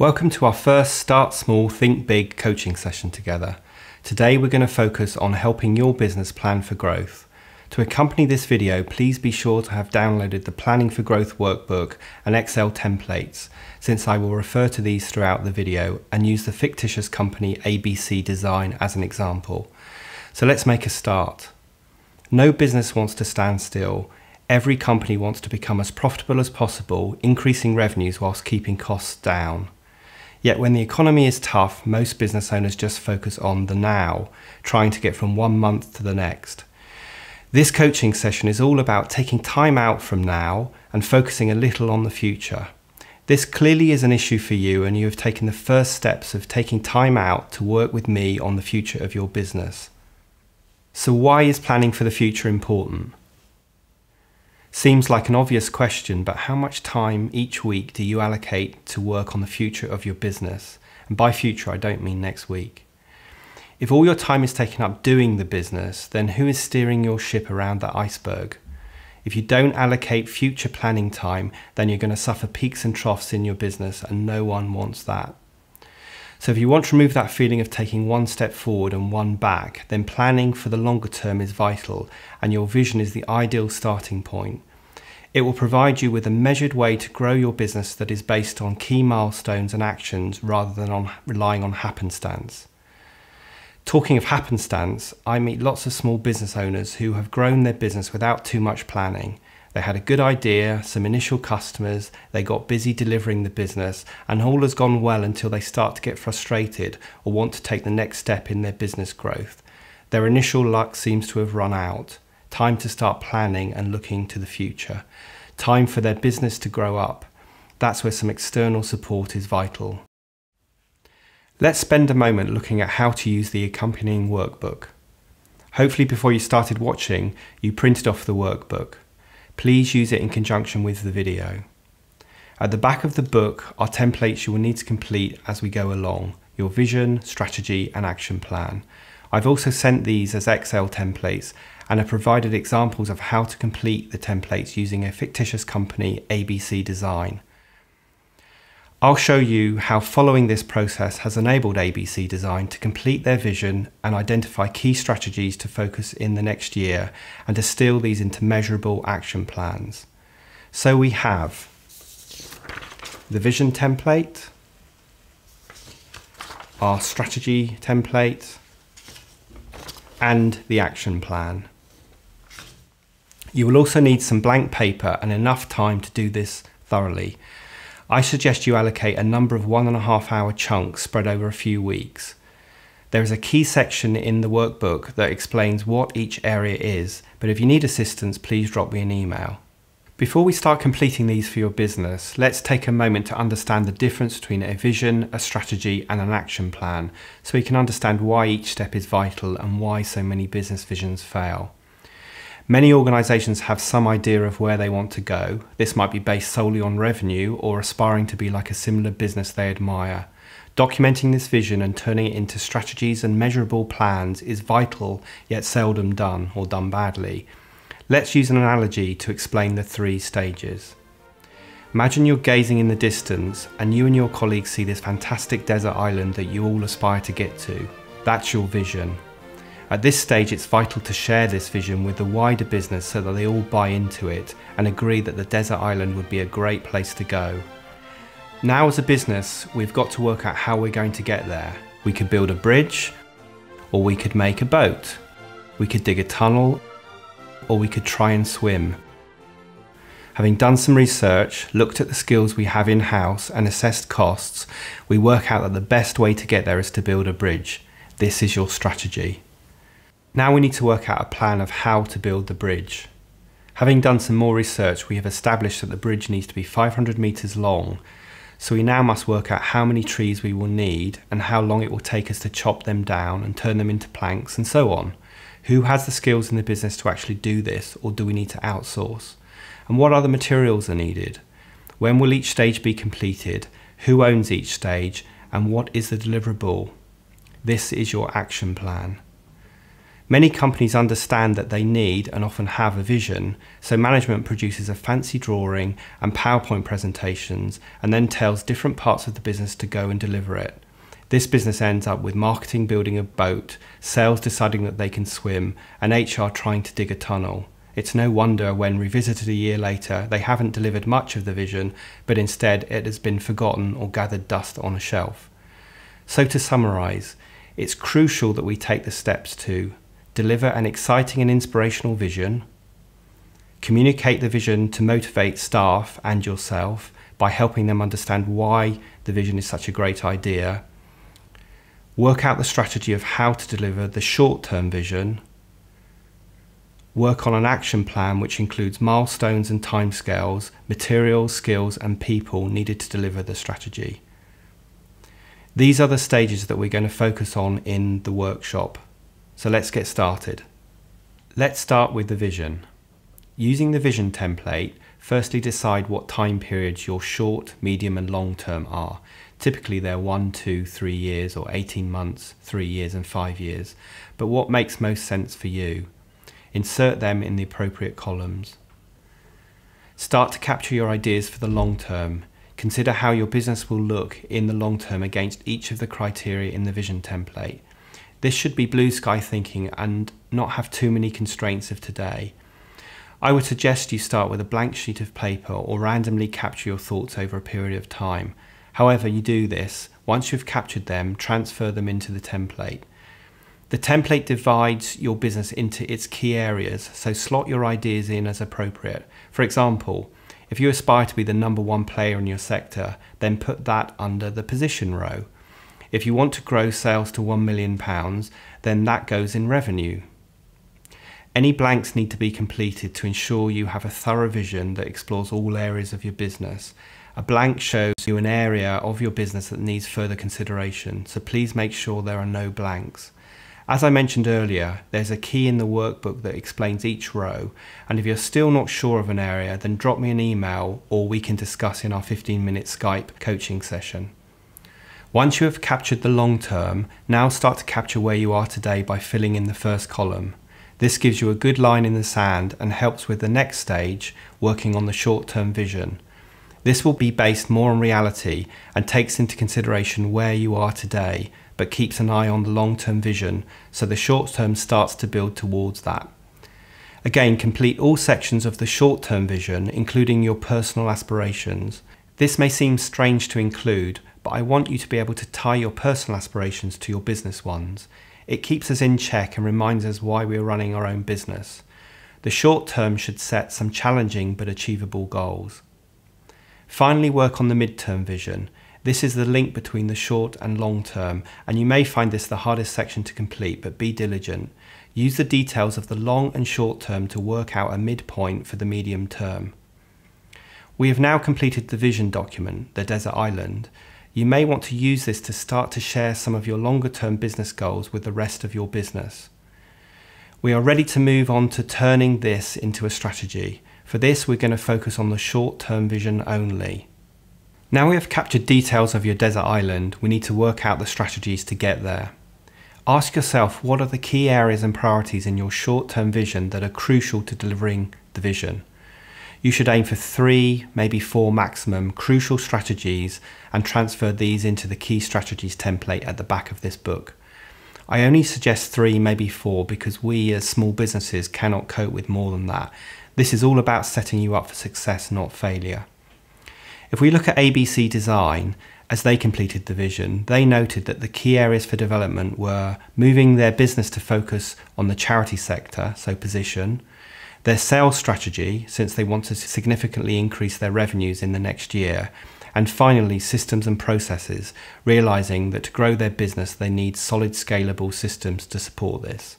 Welcome to our first Start Small, Think Big coaching session together. Today we're going to focus on helping your business plan for growth. To accompany this video, please be sure to have downloaded the Planning for Growth workbook and Excel templates, since I will refer to these throughout the video and use the fictitious company ABC Design as an example. So let's make a start. No business wants to stand still. Every company wants to become as profitable as possible, increasing revenues whilst keeping costs down. Yet when the economy is tough, most business owners just focus on the now, trying to get from one month to the next. This coaching session is all about taking time out from now and focusing a little on the future. This clearly is an issue for you, and you have taken the first steps of taking time out to work with me on the future of your business. So why is planning for the future important? Seems like an obvious question, but how much time each week do you allocate to work on the future of your business? And by future, I don't mean next week. If all your time is taken up doing the business, then who is steering your ship around that iceberg? If you don't allocate future planning time, then you're going to suffer peaks and troughs in your business, and no one wants that. So if you want to remove that feeling of taking one step forward and one back, then planning for the longer term is vital, and your vision is the ideal starting point. It will provide you with a measured way to grow your business that is based on key milestones and actions rather than relying on happenstance. Talking of happenstance, I meet lots of small business owners who have grown their business without too much planning. They had a good idea, some initial customers, they got busy delivering the business, and all has gone well until they start to get frustrated or want to take the next step in their business growth. Their initial luck seems to have run out. Time to start planning and looking to the future. Time for their business to grow up. That's where some external support is vital. Let's spend a moment looking at how to use the accompanying workbook. Hopefully before you started watching, you printed off the workbook. Please use it in conjunction with the video. At the back of the book are templates you will need to complete as we go along, your vision, strategy and action plan. I've also sent these as Excel templates and have provided examples of how to complete the templates using a fictitious company, ABC Design. I'll show you how following this process has enabled ABC Design to complete their vision and identify key strategies to focus in the next year and distill these into measurable action plans. So we have the vision template, our strategy template, and the action plan. You will also need some blank paper and enough time to do this thoroughly. I suggest you allocate a number of 1.5 hour chunks spread over a few weeks. There is a key section in the workbook that explains what each area is, but if you need assistance, please drop me an email. Before we start completing these for your business, let's take a moment to understand the difference between a vision, a strategy, and an action plan, so we can understand why each step is vital and why so many business visions fail. Many organisations have some idea of where they want to go. This might be based solely on revenue or aspiring to be like a similar business they admire. Documenting this vision and turning it into strategies and measurable plans is vital, yet seldom done or done badly. Let's use an analogy to explain the 3 stages. Imagine you're gazing in the distance and you and your colleagues see this fantastic desert island that you all aspire to get to. That's your vision. At this stage, it's vital to share this vision with the wider business so that they all buy into it and agree that the desert island would be a great place to go. Now as a business, we've got to work out how we're going to get there. We could build a bridge, or we could make a boat. We could dig a tunnel, or we could try and swim. Having done some research, looked at the skills we have in-house and assessed costs, we work out that the best way to get there is to build a bridge. This is your strategy. Now we need to work out a plan of how to build the bridge. Having done some more research, we have established that the bridge needs to be 500 meters long, so we now must work out how many trees we will need and how long it will take us to chop them down and turn them into planks and so on. Who has the skills in the business to actually do this, or do we need to outsource? And what other materials are needed? When will each stage be completed? Who owns each stage? And what is the deliverable? This is your action plan. Many companies understand that they need and often have a vision, so management produces a fancy drawing and PowerPoint presentations and then tells different parts of the business to go and deliver it. This business ends up with marketing building a boat, sales deciding that they can swim, and HR trying to dig a tunnel. It's no wonder when revisited a year later, they haven't delivered much of the vision, but instead it has been forgotten or gathered dust on a shelf. So to summarise, it's crucial that we take the steps to deliver an exciting and inspirational vision, communicate the vision to motivate staff and yourself by helping them understand why the vision is such a great idea, work out the strategy of how to deliver the short-term vision, work on an action plan which includes milestones and timescales, materials, skills and people needed to deliver the strategy. These are the stages that we're going to focus on in the workshop. So let's get started. Let's start with the vision. Using the vision template, firstly decide what time periods your short, medium and long term are. Typically they're 1, 2, 3 years or 18 months, 3 years and 5 years. But what makes most sense for you? Insert them in the appropriate columns. Start to capture your ideas for the long term. Consider how your business will look in the long term against each of the criteria in the vision template. This should be blue sky thinking and not have too many constraints of today. I would suggest you start with a blank sheet of paper or randomly capture your thoughts over a period of time. However you do this, once you've captured them, transfer them into the template. The template divides your business into its key areas, so slot your ideas in as appropriate. For example, if you aspire to be the #1 player in your sector, then put that under the position row. If you want to grow sales to £1 million, then that goes in revenue. Any blanks need to be completed to ensure you have a thorough vision that explores all areas of your business. A blank shows you an area of your business that needs further consideration, so please make sure there are no blanks. As I mentioned earlier, there's a key in the workbook that explains each row, and if you're still not sure of an area, then drop me an email or we can discuss in our 15-minute Skype coaching session. Once you have captured the long term, now start to capture where you are today by filling in the first column. This gives you a good line in the sand and helps with the next stage, working on the short-term vision. This will be based more on reality and takes into consideration where you are today, but keeps an eye on the long-term vision, so the short-term starts to build towards that. Again, complete all sections of the short-term vision, including your personal aspirations. This may seem strange to include, but I want you to be able to tie your personal aspirations to your business ones. It keeps us in check and reminds us why we're running our own business. The short term should set some challenging but achievable goals. Finally, work on the mid-term vision. This is the link between the short and long term, and you may find this the hardest section to complete, but be diligent. Use the details of the long and short term to work out a midpoint for the medium term. We have now completed the vision document, the desert island. You may want to use this to start to share some of your longer term business goals with the rest of your business. We are ready to move on to turning this into a strategy. For this, we're going to focus on the short term vision only. Now we have captured details of your desert island, we need to work out the strategies to get there. Ask yourself, what are the key areas and priorities in your short term vision that are crucial to delivering the vision? You should aim for 3, maybe 4 maximum crucial strategies and transfer these into the key strategies template at the back of this book. I only suggest 3, maybe 4 because we as small businesses cannot cope with more than that. This is all about setting you up for success, not failure. If we look at ABC Design, as they completed the vision, they noted that the key areas for development were moving their business to focus on the charity sector, so position, their sales strategy, since they want to significantly increase their revenues in the next year, and finally systems and processes, realizing that to grow their business they need solid scalable systems to support this.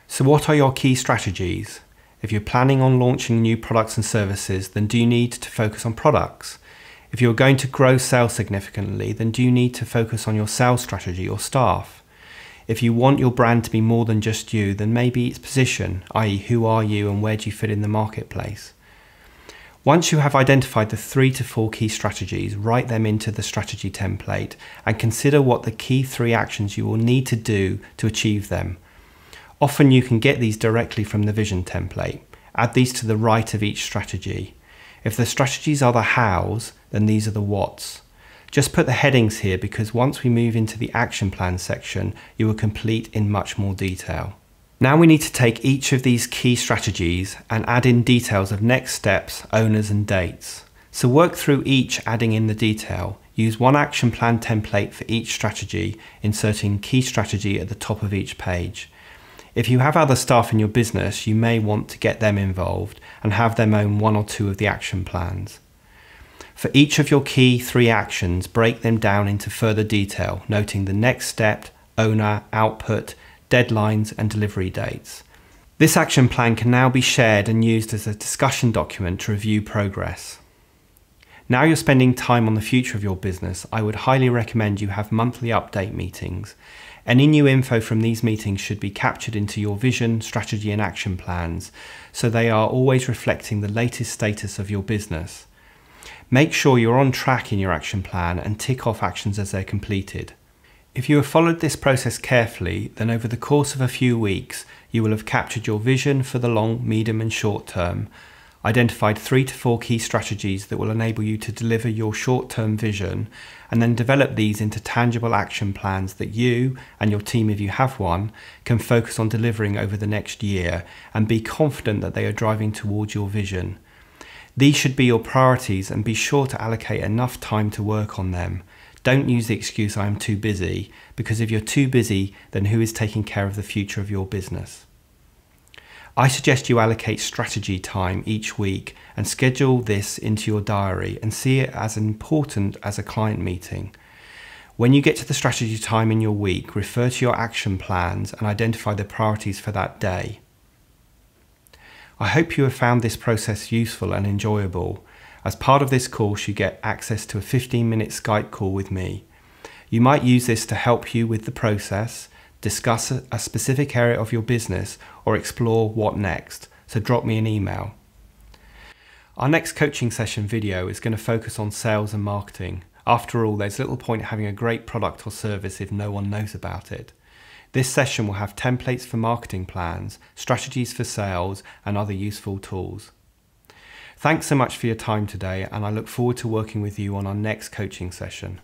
So what are your key strategies? If you're planning on launching new products and services, then do you need to focus on products? If you're going to grow sales significantly, then do you need to focus on your sales strategy or staff? If you want your brand to be more than just you, then maybe it's position, i.e. who are you and where do you fit in the marketplace? Once you have identified the 3 to 4 key strategies, write them into the strategy template and consider what the key 3 actions you will need to do to achieve them. Often you can get these directly from the vision template. Add these to the right of each strategy. If the strategies are the hows, then these are the whats. Just put the headings here because once we move into the action plan section, you will complete in much more detail. Now we need to take each of these key strategies and add in details of next steps, owners and dates. So work through each, adding in the detail. Use one action plan template for each strategy, inserting key strategy at the top of each page. If you have other staff in your business, you may want to get them involved and have them own one or two of the action plans. For each of your key 3 actions, break them down into further detail, noting the next step, owner, output, deadlines and delivery dates. This action plan can now be shared and used as a discussion document to review progress. Now you're spending time on the future of your business, I would highly recommend you have monthly update meetings. Any new info from these meetings should be captured into your vision, strategy and action plans, so they are always reflecting the latest status of your business. Make sure you're on track in your action plan and tick off actions as they're completed. If you have followed this process carefully, then over the course of a few weeks, you will have captured your vision for the long, medium and short term, identified 3 to 4 key strategies that will enable you to deliver your short-term vision, and then develop these into tangible action plans that you and your team, if you have one, can focus on delivering over the next year and be confident that they are driving towards your vision. These should be your priorities and be sure to allocate enough time to work on them. Don't use the excuse "I am too busy," because if you're too busy, then who is taking care of the future of your business? I suggest you allocate strategy time each week and schedule this into your diary and see it as important as a client meeting. When you get to the strategy time in your week, refer to your action plans and identify the priorities for that day. I hope you have found this process useful and enjoyable. As part of this course, you get access to a 15-minute Skype call with me. You might use this to help you with the process, discuss a specific area of your business, or explore what next, so drop me an email. Our next coaching session video is going to focus on sales and marketing. After all, there's little point having a great product or service if no one knows about it. This session will have templates for marketing plans, strategies for sales, and other useful tools. Thanks so much for your time today, and I look forward to working with you on our next coaching session.